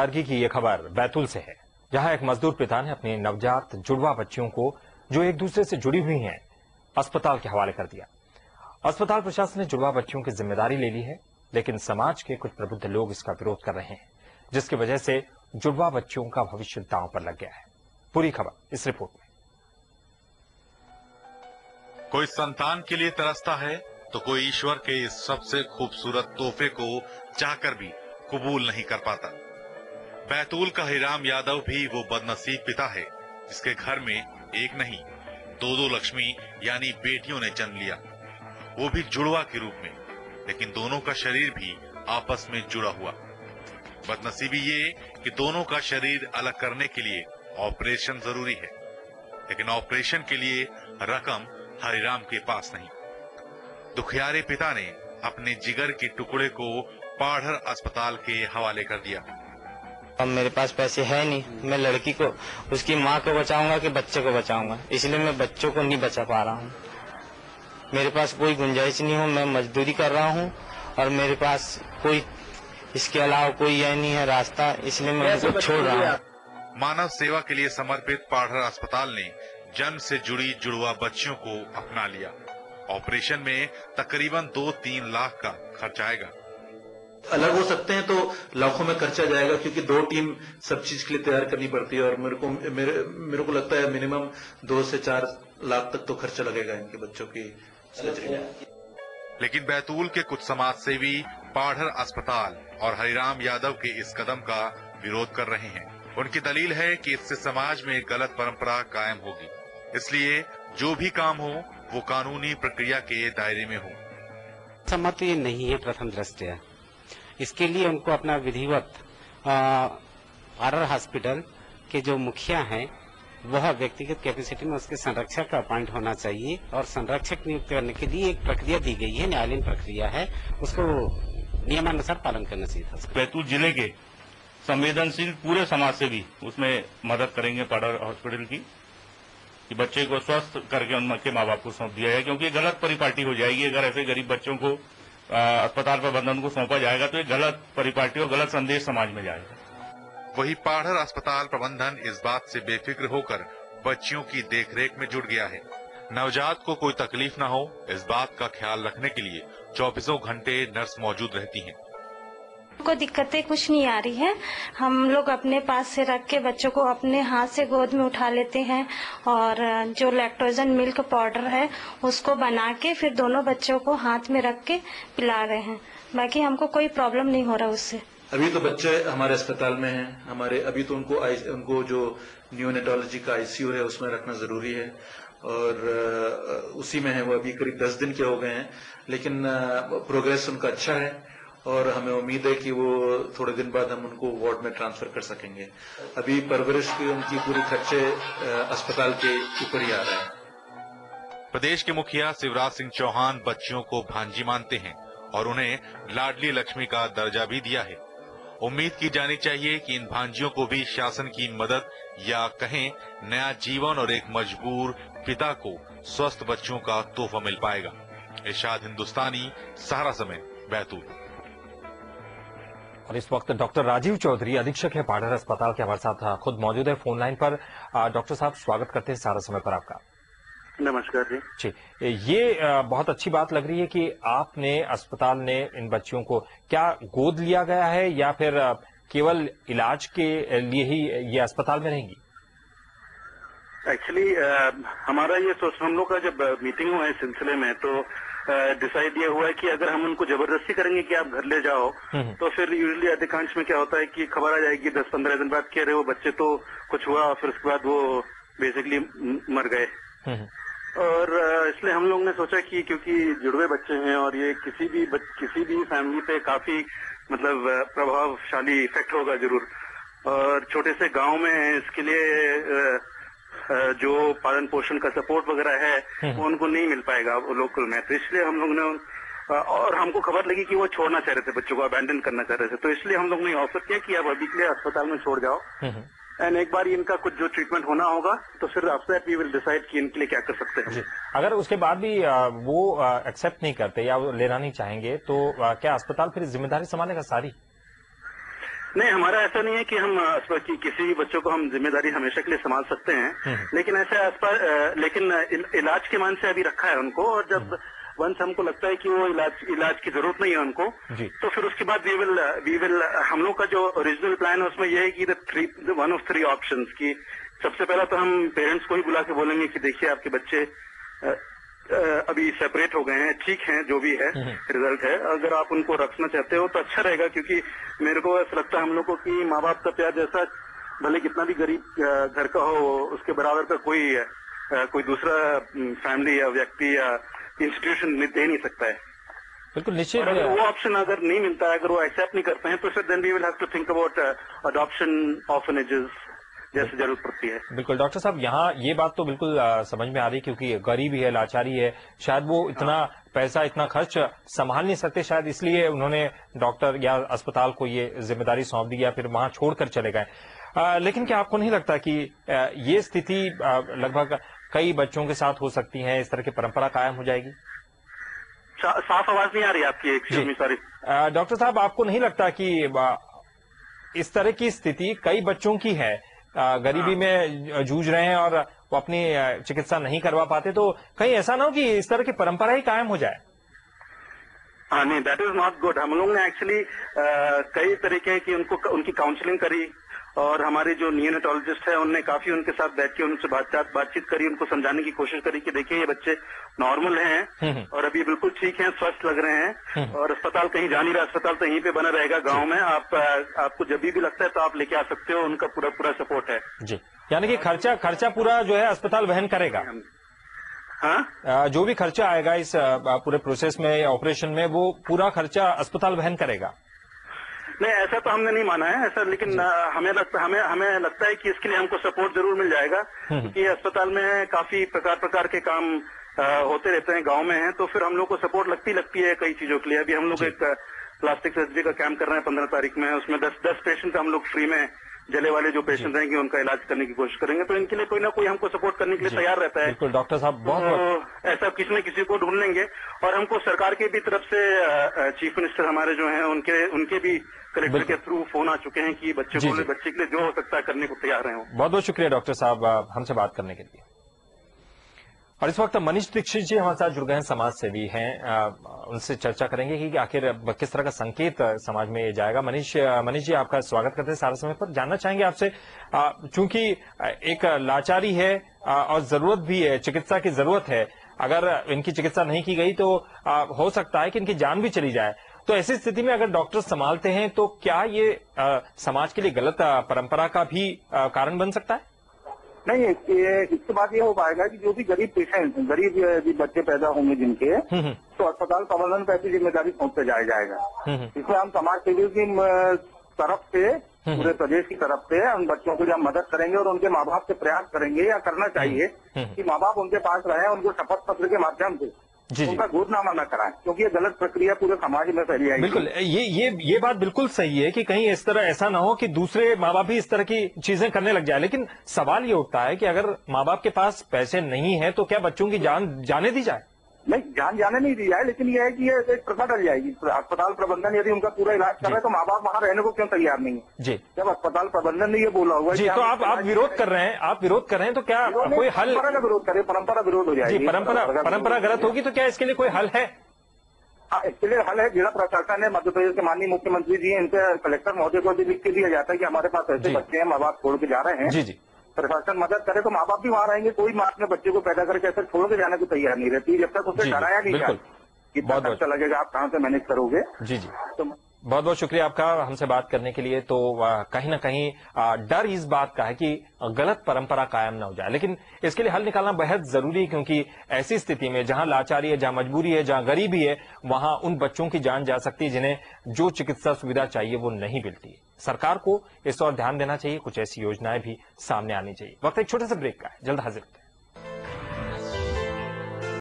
नाराजगी की ये खबर बैतूल से है, जहां एक मजदूर पिता ने अपनी नवजात जुड़वा बच्चियों को, जो एक दूसरे से जुड़ी हुई हैं, अस्पताल के हवाले कर दिया। अस्पताल प्रशासन ने जुड़वा बच्चियों की जिम्मेदारी ले ली है, लेकिन समाज के कुछ प्रबुद्ध लोग इसका विरोध कर रहे हैं, जिसकी वजह से जुड़वा बच्चियों का भविष्य दांव पर लग गया है। पूरी खबर इस रिपोर्ट में। कोई संतान के लिए तरसता है तो कोई ईश्वर के इस सबसे खूबसूरत तोहफे को चाहकर भी कबूल नहीं कर पाता। बैतूल का हरिराम यादव भी वो बदनसीब पिता है जिसके घर में एक नहीं दो लक्ष्मी यानी बेटियों ने जन्म लिया, वो भी जुड़वा के रूप में, लेकिन दोनों का शरीर भी आपस में जुड़ा हुआ। बदनसीबी ये कि दोनों का शरीर अलग करने के लिए ऑपरेशन जरूरी है, लेकिन ऑपरेशन के लिए रकम हरिराम के पास नहीं। दुखियारे पिता ने अपने जिगर के टुकड़े को पाढ़र अस्पताल के हवाले कर दिया। अब मेरे पास पैसे है नहीं, मैं लड़की को, उसकी माँ को बचाऊंगा कि बच्चे को बचाऊंगा, इसलिए मैं बच्चों को नहीं बचा पा रहा हूँ। मेरे पास कोई गुंजाइश नहीं हो, मैं मजदूरी कर रहा हूँ और मेरे पास कोई इसके अलावा कोई यह नहीं है रास्ता, इसलिए मैं उनको छोड़ रहा हूँ। मानव सेवा के लिए समर्पित पाढ़र अस्पताल ने जन्म से जुड़ी जुड़वा बच्चियों को अपना लिया। ऑपरेशन में तकरीबन 2-3 लाख का खर्च आएगा। अलग हो सकते हैं तो लाखों में खर्चा जाएगा, क्योंकि 2 टीम सब चीज के लिए तैयार करनी पड़ती है और मेरे को लगता है मिनिमम 2 से 4 लाख तक तो खर्चा लगेगा इनके बच्चों की सर्जरी में। लेकिन बैतूल के कुछ समाजसेवी पाढ़र अस्पताल और हरिराम यादव के इस कदम का विरोध कर रहे हैं। उनकी दलील है कि इससे समाज में गलत परंपरा कायम होगी, इसलिए जो भी काम हो वो कानूनी प्रक्रिया के दायरे में हो। सम्मत ये नहीं है प्रथम दृष्टया। इसके लिए उनको अपना विधिवत पाढ़र हॉस्पिटल के जो मुखिया हैं वह व्यक्तिगत कैपेसिटी में उसके संरक्षक का अपॉइंट होना चाहिए और संरक्षक नियुक्त करने के लिए एक प्रक्रिया दी गई है, न्यायालयीन प्रक्रिया है, उसको नियमानुसार पालन करना चाहिए। बैतूल जिले के संवेदनशील पूरे समाज से भी उसमें मदद करेंगे पाढ़र हॉस्पिटल की, कि बच्चे को स्वस्थ करके उनके माँ बाप को सौंप दिया जाए, क्योंकि गलत परिपाटी हो जाएगी अगर ऐसे गरीब बच्चों को अस्पताल प्रबंधन को सौंपा जाएगा तो ये गलत परिपाटी और गलत संदेश समाज में जाएगा। वही पाढ़र अस्पताल प्रबंधन इस बात से बेफिक्र होकर बच्चियों की देखरेख में जुट गया है। नवजात को कोई तकलीफ न हो, इस बात का ख्याल रखने के लिए 24 घंटे नर्स मौजूद रहती हैं। को दिक्कतें कुछ नहीं आ रही है। हम लोग अपने पास से रख के बच्चों को अपने हाथ से गोद में उठा लेते हैं और जो लैक्टोजन मिल्क पाउडर है उसको बना के फिर दोनों बच्चों को हाथ में रख के पिला रहे हैं। बाकी हमको कोई प्रॉब्लम नहीं हो रहा उससे। अभी तो बच्चे हमारे अस्पताल में हैं, हमारे अभी तो उनको जो न्यूनेटोलॉजी का आईसीयू है उसमें रखना जरूरी है और उसी में है वो। अभी करीब 10 दिन के हो गए हैं, लेकिन प्रोग्रेस उनका अच्छा है और हमें उम्मीद है कि वो थोड़े दिन बाद हम उनको वार्ड में ट्रांसफर कर सकेंगे। अभी परवरिश की उनकी पूरी खर्चे अस्पताल के ऊपर ही आ रहा है। प्रदेश के मुखिया शिवराज सिंह चौहान बच्चियों को भांजी मानते हैं और उन्हें लाडली लक्ष्मी का दर्जा भी दिया है। उम्मीद की जानी चाहिए कि इन भांजियों को भी शासन की मदद या कहें नया जीवन और एक मजबूर पिता को स्वस्थ बच्चों का तोहफा मिल पाएगा। इरशाद हिंदुस्तानी, सहारा समय, बैतूल। और इस वक्त डॉक्टर राजीव चौधरी अधीक्षक है पाढ़र अस्पताल के हमारे साथ खुद मौजूद है फोन लाइन पर। डॉक्टर साहब, स्वागत करते हैं सारा समय पर आपका। नमस्कार जी। ये बहुत अच्छी बात लग रही है कि आपने अस्पताल ने इन बच्चियों को क्या गोद लिया गया है या फिर केवल इलाज के लिए ही ये अस्पताल में रहेंगी? एक्चुअली हमारा ये सोच, हम लोग का जब मीटिंग हुआ है इस सिलसिले में तो डिसाइड ये हुआ है कि अगर हम उनको जबरदस्ती करेंगे कि आप घर ले जाओ तो फिर यूजली अधिकांश में क्या होता है कि खबर आ जाएगी 10-15 दिन बाद कह रहे वो बच्चे तो कुछ हुआ और फिर उसके बाद वो बेसिकली मर गए। और इसलिए हम लोग ने सोचा कि क्योंकि जुड़वे बच्चे हैं और ये किसी भी फैमिली पे काफी मतलब प्रभावशाली इफेक्ट होगा जरूर, और छोटे से गांव में इसके लिए जो पालन पोषण का सपोर्ट वगैरह है वो उनको नहीं मिल पाएगा लोकल में। तो इसलिए हम लोग ने, और हमको खबर लगी कि वो छोड़ना चाह रहे थे, बच्चों को अबैंडन करना चाह रहे थे, तो इसलिए हम लोग ने ऑफर किया कि आप अभी के लिए अस्पताल में छोड़ जाओ एंड एक बार इनका कुछ जो ट्रीटमेंट होना होगा तो फिर after that we will decide कि इनके लिए क्या कर सकते हैं। अगर उसके बाद भी वो एक्सेप्ट नहीं करते या वो लेना नहीं चाहेंगे तो क्या अस्पताल फिर जिम्मेदारी संभालेगा सारी? नहीं, हमारा ऐसा नहीं है कि हम कि किसी भी बच्चों को हम जिम्मेदारी हमेशा के लिए संभाल सकते हैं, लेकिन ऐसे लेकिन इलाज के मान से अभी रखा है उनको, और जब वंस हमको लगता है कि वो इलाज की जरूरत नहीं है उनको, तो फिर उसके बाद वी विल हम लोग का जो ओरिजिनल प्लान है उसमें यह है कि वन ऑफ 3 ऑप्शंस की सबसे पहला तो हम पेरेंट्स को ही बुला के बोलेंगे कि देखिए आपके बच्चे अभी सेपरेट हो गए हैं, ठीक हैं, जो भी है रिजल्ट है, अगर आप उनको रखना चाहते हो तो अच्छा रहेगा, क्योंकि मेरे को ऐसा लगता है हम लोग को कि माँ बाप का प्यार जैसा भले कितना भी गरीब घर का हो, उसके बराबर का कोई दूसरा फैमिली या व्यक्ति या इंस्टीट्यूशन दे नहीं सकता है। बिल्कुल निश्चित। अगर वो ऑप्शन अगर नहीं मिलता है, अगर वो एक्सेप्ट नहीं करते हैं, तो फिर then we will have to think about adoption orphanages जैसे जरूरत पड़ती है। बिल्कुल डॉक्टर साहब, यहाँ ये बात तो बिल्कुल समझ में आ रही, क्योंकि गरीबी है, लाचारी है, शायद वो इतना पैसा, इतना खर्च संभाल नहीं सकते, शायद इसलिए उन्होंने डॉक्टर या अस्पताल को ये जिम्मेदारी सौंप दी या फिर वहां छोड़कर चले गए। लेकिन क्या आपको नहीं लगता कि ये स्थिति लगभग कई बच्चों के साथ हो सकती है, इस तरह की परंपरा कायम हो जाएगी? साफ आवाज नहीं आ रही आपकी, सॉरी। डॉक्टर साहब, आपको नहीं लगता कि इस तरह की स्थिति कई बच्चों की है, गरीबी में जूझ रहे हैं और वो अपनी चिकित्सा नहीं करवा पाते, तो कहीं ऐसा ना हो कि इस तरह की परंपरा ही कायम हो जाए? हाँ, नहीं, दैट इज नॉट गुड। हम लोग ने एक्चुअली कई तरीके की उनकी काउंसलिंग करी, और हमारे जो नियोनेटोलॉजिस्ट है उनने काफी उनके साथ बैठ के उनसे बातचीत करी, उनको समझाने की कोशिश करी कि देखिए ये बच्चे नॉर्मल हैं और अभी बिल्कुल ठीक हैं, स्वस्थ लग रहे हैं, और अस्पताल कहीं जा नहीं रहा, अस्पताल तो यहीं पे बना रहेगा गांव में, आपको जब भी लगता है तो आप लेके आ सकते हो, उनका पूरा सपोर्ट है जी। यानी कि खर्चा पूरा जो है अस्पताल वहन करेगा? हाँ, जो भी खर्चा आएगा इस पूरे प्रोसेस में, ऑपरेशन में, वो पूरा खर्चा अस्पताल वहन करेगा? नहीं, ऐसा तो हमने नहीं माना है ऐसा, लेकिन हमें लगता है कि इसके लिए हमको सपोर्ट जरूर मिल जाएगा, क्योंकि अस्पताल में काफी प्रकार के काम होते रहते हैं, गांव में हैं, तो फिर हम लोग को सपोर्ट लगती है कई चीजों के लिए। अभी हम लोग एक प्लास्टिक सर्जरी का कैंप कर रहे हैं 15 तारीख में, उसमें 10 पेशेंट हम लोग फ्री में, जले वाले जो पेशेंट रहेंगे उनका इलाज करने की कोशिश करेंगे, तो इनके लिए कोई ना कोई हमको सपोर्ट करने के लिए तैयार रहता है। बिल्कुल डॉक्टर साहब, बहुत ऐसा किसी न किसी को ढूंढ लेंगे, और हमको सरकार के भी तरफ से चीफ मिनिस्टर हमारे जो हैं उनके भी कलेक्टर के थ्रू फोन आ चुके हैं कि बच्चे के लिए जो हो सकता है करने को तैयार हैं। बहुत बहुत शुक्रिया डॉक्टर साहब हमसे बात करने के लिए। और इस वक्त मनीष दीक्षित जी हमारे साथ जुड़ गए हैं, समाज सेवी हैं, उनसे चर्चा करेंगे कि आखिर किस तरह का संकेत समाज में जाएगा। मनीष जी, आपका स्वागत करते हैं सारा समय पर। जानना चाहेंगे आपसे, चूंकि एक लाचारी है और जरूरत भी है, चिकित्सा की जरूरत है, अगर इनकी चिकित्सा नहीं की गई तो हो सकता है कि इनकी जान भी चली जाए, तो ऐसी स्थिति में अगर डॉक्टर संभालते हैं तो क्या ये समाज के लिए गलत परंपरा का भी कारण बन सकता है? नहीं, इसके बाद ये हो पाएगा कि जो भी गरीब बच्चे पैदा होंगे जिनके, तो अस्पताल प्रबंधन पर ऐसी जिम्मेदारी सौंपते जाएगा। इसमें हम समाज सेवियों की तरफ से, पूरे प्रदेश की तरफ से उन बच्चों को जब मदद करेंगे और उनके माँ बाप से प्रयास करेंगे या करना चाहिए कि माँ बाप उनके पास रहे, उनको शपथ पत्र के माध्यम से उनका गोदनामा न कराएं, क्योंकि ये गलत प्रक्रिया पूरे समाज में फैली है। बिल्कुल, ये बात बिल्कुल सही है कि कहीं इस तरह ऐसा ना हो कि दूसरे माँ बाप भी इस तरह की चीजें करने लग जाए। लेकिन सवाल ये उठता है कि अगर माँ बाप के पास पैसे नहीं है तो क्या बच्चों की जान जाने दी जाए? नहीं, जान जाने नहीं दी जाए, लेकिन यह है कि ये एक प्रथा डल जाएगी। अस्पताल प्रबंधन यदि उनका पूरा इलाज कर रहा है तो माँ बाप वहाँ रहने को क्यों तैयार नहीं है? जी, जब अस्पताल प्रबंधन ने ये बोला हुआ जी, तो आप विरोध कर रहे हैं, तो क्या कोई हल? परंपरा का विरोध करें, परंपरा विरोध हो जाएगी। परंपरा गलत होगी तो क्या इसके लिए कोई हल है? हाँ, इसके लिए हल है। जिला प्रशासन है, मध्य प्रदेश के माननीय मुख्यमंत्री जी, इनसे कलेक्टर महोदय को भी लिख के दिया जाता है कि हमारे पास ऐसे बच्चे हैं, माँ बाप छोड़ के जा रहे हैं। जी, प्रशासन मदद करे तो माँ बाप भी वहाँ रहेंगे। कोई माँ अपने बच्चे को पैदा करके ऐसे छोड़ के जाने को तैयार नहीं रहती जब तक उसे डराया नहीं जाए। कितना खर्चा लगेगा, आप कहाँ से मैनेज करोगे? जी, तो बहुत बहुत शुक्रिया आपका हमसे बात करने के लिए। तो कहीं ना कहीं डर इस बात का है कि गलत परंपरा कायम ना हो जाए, लेकिन इसके लिए हल निकालना बेहद जरूरी है, क्योंकि ऐसी स्थिति में जहां लाचारी है, जहां मजबूरी है, जहां गरीबी है, वहां उन बच्चों की जान जा सकती है जिन्हें जो चिकित्सा सुविधा चाहिए वो नहीं मिलती है। सरकार को इस और ध्यान देना चाहिए, कुछ ऐसी योजनाएं भी सामने आनी चाहिए। वक्त एक छोटे से ब्रेक का है, जल्द हाजिर होते हैं।